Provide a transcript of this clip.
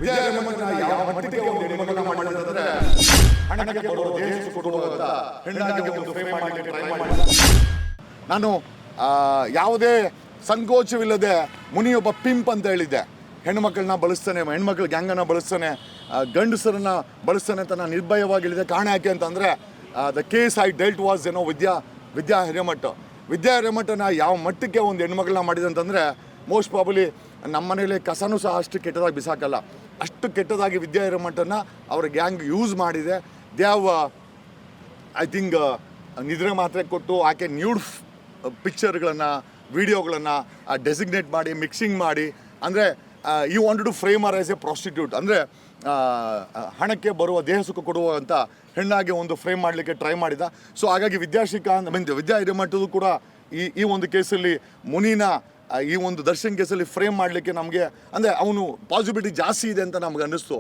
ವಿದ್ಯಾ ಹಿರೇಮಠನ ಯಾವ ಮಟ್ಟಿಗೆ ಒಂದು ಹೆಣ್ಮಗಳನ್ನ ಮಾಡಿದ್ರೆ ಹಣಕ್ಕೆ ಬರುವ ದೇಶ ಕೊಡುವಂತ ಹೆಣ್ಣಾಗಿ ಒಂದು ಫ್ರೇಮ್ ಮಾಡಲಿಕ್ಕೆ ಟ್ರೈ ಮಾಡಿದ. ನಾನು ಯಾವುದೇ ಸಂಕೋಚವಿಲ್ಲದೆ ಮುನಿಯೊಬ್ಬ ಪಿಂಪ್ ಅಂತ ಹೇಳಿದ್ದೆ. ಹೆಣ್ಮಕ್ಳನ್ನ ಬಳಸ್ತಾನೆ, ಹೆಣ್ಮಕ್ಳ ಗ್ಯಾಂಗನ್ನು ಬಳಸ್ತಾನೆ, ಗಂಡಸರನ್ನ ಬಳಸ್ತಾನೆ ಅಂತ ನಾನು ನಿರ್ಭಯವಾಗಿ ಹೇಳಿದೆ. ಕಾರಣ ಯಾಕೆ ಅಂತಂದರೆ the case I dealt was Vidya Hiremath. Vidya ಹಿರೇಮಠನ ಯಾವ ಮಟ್ಟಕ್ಕೆ ಒಂದು ಹೆಣ್ಮಗಳನ್ನ ಮಾಡಿದೆ ಅಂತಂದರೆ ಮೋಸ್ಟ್ ಪ್ರಾಬಲಿ ನಮ್ಮ ಮನೇಲಿ ಕಸನೂ ಸಹ ಅಷ್ಟು ಕೆಟ್ಟದಾಗಿ ಬಿಸಾಕಲ್ಲ, ಅಷ್ಟು ಕೆಟ್ಟದಾಗಿ ವಿದ್ಯಾ ಹಿರೇಮಠನ ಅವ್ರ ಗ್ಯಾಂಗ್ ಯೂಸ್ ಮಾಡಿದೆ. ದೇ ಹ್ಯಾವ್ ಐ ಥಿಂಕ್ ನಿದ್ರೆ ಮಾತ್ರೆ ಕೊಟ್ಟು ಆಕೆ ನ್ಯೂಡ್ ಪಿಕ್ಚರ್ಗಳನ್ನು ವಿಡಿಯೋಗಳನ್ನು ಡೆಸಿಗ್ನೇಟ್ ಮಾಡಿ ಮಿಕ್ಸಿಂಗ್ ಮಾಡಿ, ಅಂದರೆ ಈ wanted to frame her as a prostitute, ಅಂದರೆ ಹಣಕ್ಕೆ ಬರುವ ದೇಹ ಸುಖ ಕೊಡುವಂಥ ಹೆಣ್ಣಾಗಿ ಒಂದು ಫ್ರೇಮ್ ಮಾಡಲಿಕ್ಕೆ ಟ್ರೈ ಮಾಡಿದ. ಸೊ ಹಾಗಾಗಿ ವಿದ್ಯಾ ಹಿರೇಮಠದ್ದು ಕೂಡ ಈ ಒಂದು ಕೇಸಲ್ಲಿ ಮುನಿನ ಈ ಒಂದು ದರ್ಶನ್ ಕೇಸಲ್ಲಿ ಫ್ರೇಮ್ ಮಾಡಲಿಕ್ಕೆ ನಮಗೆ ಅಂದರೆ ಅವನು ಪಾಸಿಬಿಲಿಟಿ ಜಾಸ್ತಿ ಇದೆ ಅಂತ ನಮ್ಗೆ ಅನ್ನಿಸ್ತು.